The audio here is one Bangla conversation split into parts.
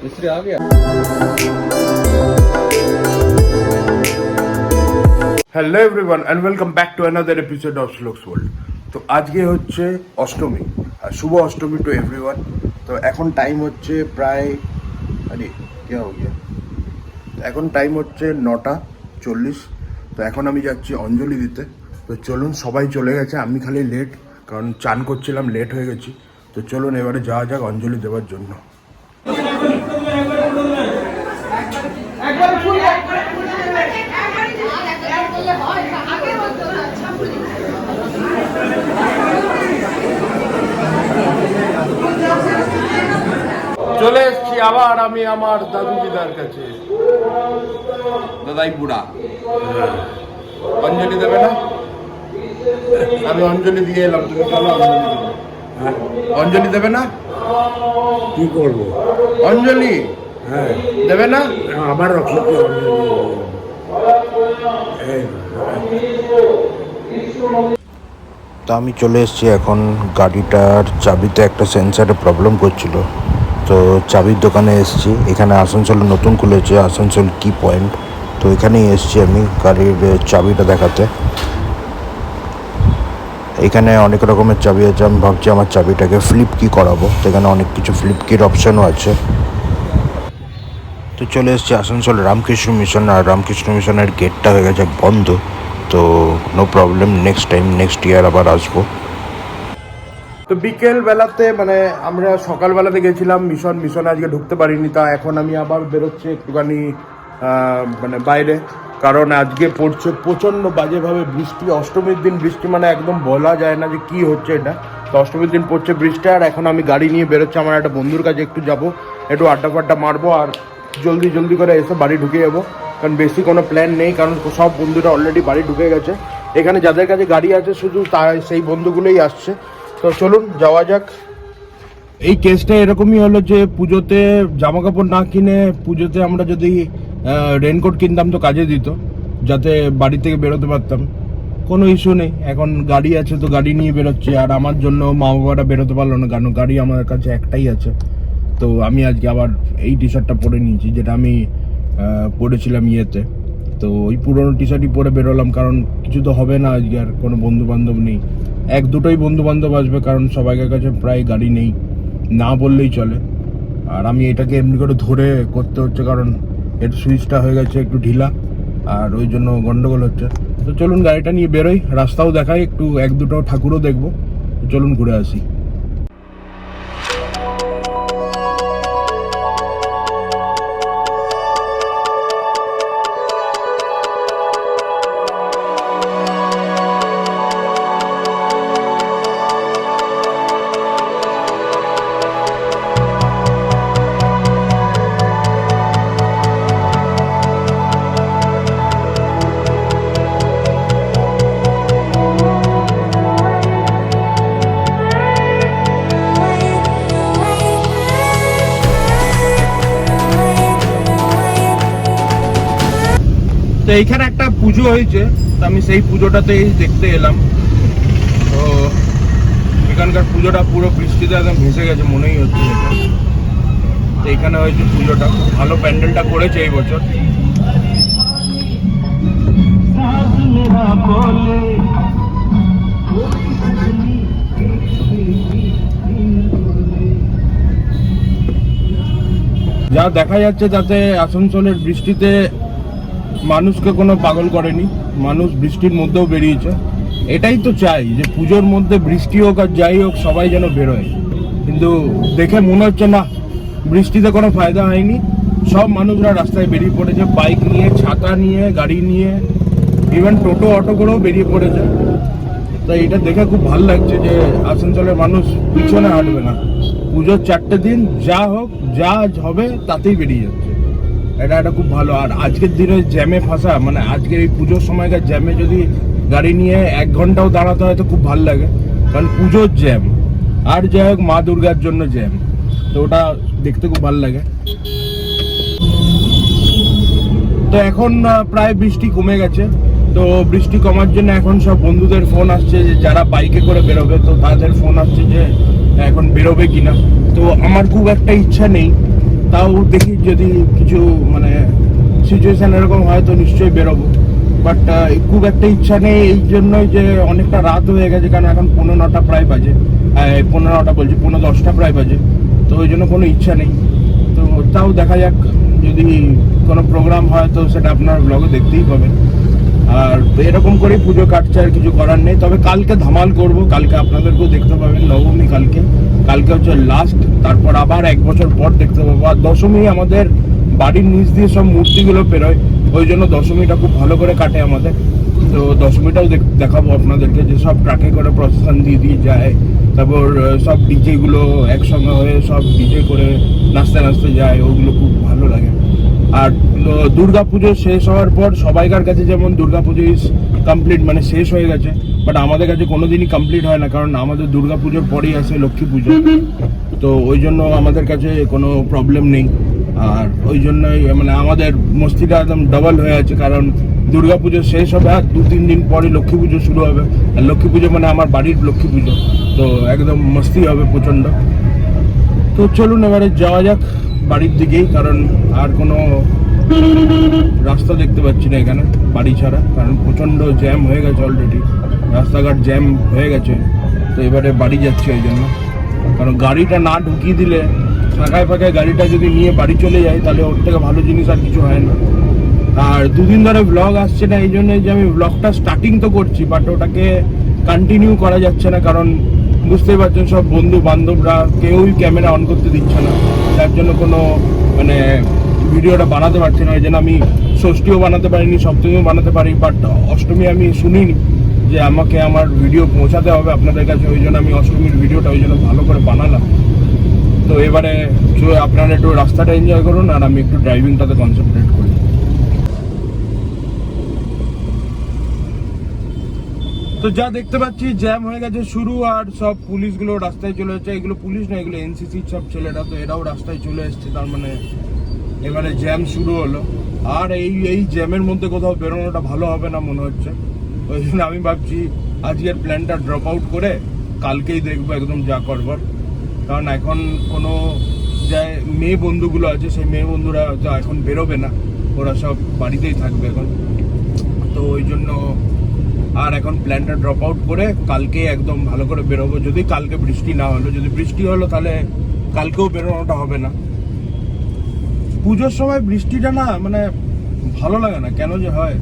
मिस्त्री आ गया। Hello everyone and welcome back to another episode of Shlokas World. তো আজকে হচ্ছে অষ্টমী, আর শুভ অষ্টমী টু এভরিওয়ান। তো এখন টাইম হচ্ছে প্রায় এখন টাইম হচ্ছে 9:40। তো এখন আমি যাচ্ছি অঞ্জলি দিতে। তো চলুন, সবাই চলে গেছে, আমি খালি লেট, কারণ চান করছিলাম, লেট হয়ে গেছি। তো চলুন এবারে যাওয়া যাক অঞ্জলি দেওয়ার জন্য। চলে এসছি আবার আমি আমার দাদু দিদার কাছে। दादाई बुढ़ा অঞ্জলি দেবে না? আমি অঞ্জলি দিয়ে এলাম, তুমি চলো অঞ্জলি দেবে। অঞ্জলি দেবে না? কি করবো? অঞ্জলি হ্যাঁ, দেবে না? আমার রক্ষক তো আমি চলে এসেছি এখন। গাড়িটার চাবিতে একটা সেন্সারে প্রবলেম করছিল, তো চাবির দোকানে এসেছি। এখানে আসানসোলে নতুন খুলেছে, আসানসোল কি পয়েন্ট। তো এখানেই এসেছি আমি গাড়ির চাবিটা দেখাতে। এখানে অনেক রকমের চাবি আছে। আমি ভাবছি আমার চাবিটাকে ফ্লিপ কি করাবো, তো এখানে অনেক কিছু ফ্লিপ কির অপশানও আছে। তো চলে এসেছি আসানসোল রামকৃষ্ণ মিশন, আর রামকৃষ্ণ মিশনের গেটটা হয়ে গেছে বন্ধ। তো নো প্রবলেম, নেক্সট ইয়ার আবার আসবো। তো বিকেল বেলাতে মানে আমরা সকালবেলাতে গেছিলাম মিশনে আজকে ঢুকতে পারিনি। তা এখন আমি আবার বেরোচ্ছি একটুখানি মানে বাইরে, কারণ আজকে পড়ছে প্রচণ্ড বাজেভাবে বৃষ্টি। অষ্টমীর দিন বৃষ্টি মানে একদম বলা যায় না যে কি হচ্ছে এটা। তো অষ্টমীর দিন পড়ছে বৃষ্টি, আর এখন আমি গাড়ি নিয়ে বেরোচ্ছি আমার একটা বন্ধুর কাছে। একটু যাব, একটু আড্ডা ফাড্ডা মারবো, আর জলদি করে এসে বাড়ি ঢুকে যাবো। কারণ বেশি কোনো প্ল্যান নেই, কারণ সব বন্ধুরা অলরেডি বাড়ি ঢুকে গেছে। এখানে যাদের কাছে গাড়ি আছে শুধু সেই বন্ধুগুলোই আসছে। তো চলুন যাওয়া যাক। এই কেসটা এরকমই হলো যে পুজোতে জামা কাপড় না কিনে পুজোতে আমরা যদি রেনকোট কিনতাম তো কাজে দিত, যাতে বাড়ি থেকে বেরোতে পারতাম। কোনো ইস্যু নেই, এখন গাড়ি আছে তো গাড়ি নিয়ে বেরোচ্ছি। আর আমার জন্য মা বাবারা বেরোতে পারলো না, কারণ গাড়ি আমার কাছে একটাই আছে। তো আমি আজকে আবার এই টি শার্টটা পরে নিয়েছি, যেটা আমি পরেছিলাম ইয়েতে। তো ওই পুরোনো টি শার্টই পরে বেরোলাম, কারণ কিছু তো হবে না আজকে, আর কোনো বন্ধু বান্ধব নেই। এক দুটোই বন্ধু বান্ধব আসবে, কারণ সবাইকার কাছে প্রায় গাড়ি নেই, না বললেই চলে। আর আমি এটাকে এমনি করে ধরে করতে হচ্ছে, কারণ এর সুইচটা হয়ে গেছে একটু ঢিলা, আর ওই জন্য গন্ডগোল হচ্ছে। তো চলুন গাড়িটা নিয়ে বেরোই, রাস্তাও দেখাই, একটু এক দুটো ঠাকুরও দেখবো। চলুন ঘুরে আসি। তো এইখানে একটা পুজো হয়েছে, তো আমি সেই পুজোটাতেই দেখতে এলাম। তো এখানকার পুজোটা পুরো বৃষ্টিতে একদম ভেসে গেছে মনেই হচ্ছে এটা। তো এখানে হয়েছে পুজোটা, ভালো প্যান্ডেলটা করেছে এই বছর। যা দেখা যাচ্ছে তাতে আসানসোলের বৃষ্টিতে মানুষকে কোনো পাগল করেনি, মানুষ বৃষ্টির মধ্যেও বেরিয়েছে। এটাই তো চাই যে পুজোর মধ্যে বৃষ্টি হোক আর যাই হোক সবাই যেন বেরোয়। কিন্তু দেখে মনে হচ্ছে না, বৃষ্টিতে কোনো ফায়দা হয়নি। সব মানুষরা রাস্তায় বেরিয়ে পড়েছে, বাইক নিয়ে, ছাতা নিয়ে, গাড়ি নিয়ে, ইভেন টোটো অটো করেও বেরিয়ে পড়েছে। তাই এটা দেখে খুব ভালো লাগছে যে আসানসোলের মানুষ পিছনে হাঁটবে না। পুজোর 4টে দিন যা হোক, যা হবে তাতেই বেরিয়ে যাচ্ছে। এটা খুব ভালো। আর আজকের দিনে জ্যামে ফাঁসা, মানে আজকের এই পুজোর সময়কার জ্যামে যদি গাড়ি নিয়ে 1 ঘন্টাও দাঁড়াতে হয় তো খুব ভালো লাগে, কারণ পুজোর জ্যাম আর যাই হোক মা দুর্গার জন্য জ্যাম। তো ওটা দেখতে খুব ভালো লাগে। তো এখন প্রায় বৃষ্টি কমে গেছে। তো বৃষ্টি কমার জন্য এখন সব বন্ধুদের ফোন আসছে যে যারা বাইকে করে বেরোবে, তো তাদের ফোন আসছে যে এখন বেরোবে কিনা। তো আমার খুব একটা ইচ্ছা নেই, তাও দেখি যদি কিছু মানে সিচুয়েশান এরকম হয় তো নিশ্চয়ই বেরোবো। বাট খুব একটা ইচ্ছা নেই এই জন্যই যে অনেকটা রাত হয়ে গেছে, কারণ এখন 9:45 প্রায় বাজে, 9:45 বলছি 9:10 প্রায় বাজে, তো ওই জন্য কোনো ইচ্ছা নেই। তো তাও দেখা যাক, যদি কোনো প্রোগ্রাম হয় তো সেটা আপনার ব্লগে দেখতেই পাবেন। আর এরকম করেই পুজো কাটছে, আর কিছু করার নেই। তবে কালকে ধামাল করব, কালকে আপনাদেরকেও দেখতে পাবেন। নবমী কালকে হচ্ছে লাস্ট, তারপর আবার 1 বছর পর দেখতে পাবো। আর দশমী আমাদের বাড়ির নিচ দিয়ে সব মূর্তিগুলো পেরোয়, ওই জন্য দশমীটা খুব ভালো করে কাটে আমাদের। তো দশমীটাও দেখাবো আপনাদেরকে, যে সব ট্রাকে করে প্রসেশন দিয়ে যায়, তারপর সব ডিজে গুলো একসঙ্গে হয়ে সব ডিজে করে নাচতে নাচতে যায়, ওগুলো খুব ভালো লাগে। আর দুর্গা পুজো শেষ হওয়ার পর সবাইকার কাছে যেমন দুর্গা পুজো ইজ কমপ্লিট, মানে শেষ হয়ে গেছে, বাট আমাদের কাছে কোনোদিনই কমপ্লিট হয় না, কারণ আমাদের দুর্গা পুজোর পরেই আসে লক্ষ্মী পুজো। তো ওই জন্য আমাদের কাছে কোনো প্রবলেম নেই। আর ওই জন্যই মানে আমাদের মস্তিটা একদম ডবল হয়ে আছে, কারণ দুর্গা পুজো শেষ হবে আর 2-3 দিন পরে লক্ষ্মী পুজো শুরু হবে। আর লক্ষ্মী পুজো মানে আমার বাড়ির লক্ষ্মী পুজো, তো একদম মস্তি হবে প্রচণ্ড। তো চলুন এবারে যাওয়া যাক বাড়ির দিকেই, কারণ আর কোনো রাস্তা দেখতে পাচ্ছি না এখানে বাড়ি ছাড়া, কারণ প্রচণ্ড জ্যাম হয়ে গেছে অলরেডি, রাস্তাঘাট জ্যাম হয়ে গেছে। তো এবারে বাড়ি যাচ্ছি ওই জন্য, কারণ গাড়িটা না ঢুকিয়ে দিলে, ফাঁকায় ফাঁকায় গাড়িটা যদি নিয়ে বাড়ি চলে যায়, তাহলে ওর থেকে ভালো জিনিস আর কিছু হয় না। আর 2 দিন ধরে ব্লগ আসছে না, এই জন্য যে আমি ব্লগটা স্টার্টিং তো করছি, বাট ওটাকে কন্টিনিউ করা যাচ্ছে না, কারণ বুঝতেই পারছেন সব বন্ধু বান্ধবরা কেউই ক্যামেরা অন করতে দিচ্ছে না, তার জন্য কোনো মানে ভিডিওটা বানাতে পারছি না। ওই জন্য আমি ষষ্ঠীও বানাতে পারিনি, সপ্তমীও বানাতে পারি, বাট অষ্টমী আমি শুনিনি যে আমাকে আমার ভিডিও পৌঁছাতে হবে আপনাদের কাছে, ওই জন্য আমি অষ্টমীর ভিডিওটা ওই জন্য ভালো করে বানালাম। তো এবারে আপনারা একটু রাস্তাটা এনজয় করুন, আর আমি একটু ড্রাইভিংটাতে কনসেন্ট্রেট করি। তো যা দেখতে পাচ্ছি জ্যাম হয়ে গেছে শুরু, আর সব পুলিশগুলো রাস্তায় চলে এসেছে। এগুলো পুলিশ না, এগুলো এনসিসির সব ছেলেরা, তো এরাও রাস্তায় চলে এসছে, তার মানে এবারে জ্যাম শুরু হলো। আর এই জ্যামের মধ্যে কোথাও বেরোনোটা ভালো হবে না মনে হচ্ছে, ওই জন্য আমি ভাবছি আজকের প্ল্যানটা ড্রপ আউট করে কালকেই দেখবো একদম যা করবার। কারণ এখন কোনো যে মেয়ে বন্ধুগুলো আছে, সেই মেয়ে বন্ধুরা তো এখন বেরোবে না, ওরা সব বাড়িতেই থাকবে এখন। তো ওই জন্য আর এখন প্ল্যানটা ড্রপ আউট করে কালকে একদম ভালো করে বেরোবো। যদি কালকে বৃষ্টি না হলো, যদি বৃষ্টি হলো তাহলে কালকেও বেরোনোটা হবে না। পুজোর সময় বৃষ্টিটা না মানে ভালো লাগে না, কেন যে হয়।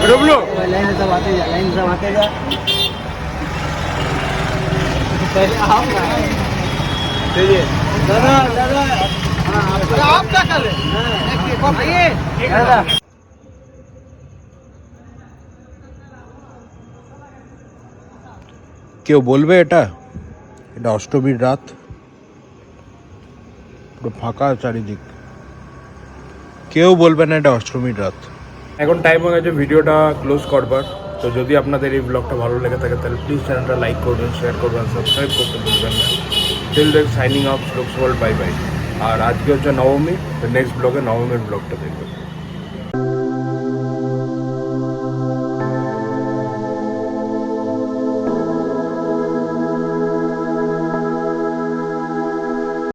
डब्लू लाइन सब आते जा पहले आप दादा दादा अरे आप क्या कर रहे हैं दादा কেউ বলবে এটা এটা অষ্টমীর রাত, পুরো ফাঁকা চারিদিক, কেউ বলবে না এটা অষ্টমীর রাত। এখন টাইম হয়ে গেছে ভিডিওটা ক্লোজ করবার। তো যদি আপনাদের এই ব্লগটা ভালো লেগে থাকে তাহলে প্লিজ চ্যানেলটা লাইক করবেন, শেয়ার করবেন, সাবস্ক্রাইব করতে ভুলবেন না। Till then signing off, Shlokas World, bye bye. আর আজকে হচ্ছে নবমী, তো নেক্সট ব্লগে নবমীর ব্লগটা দেখবেন।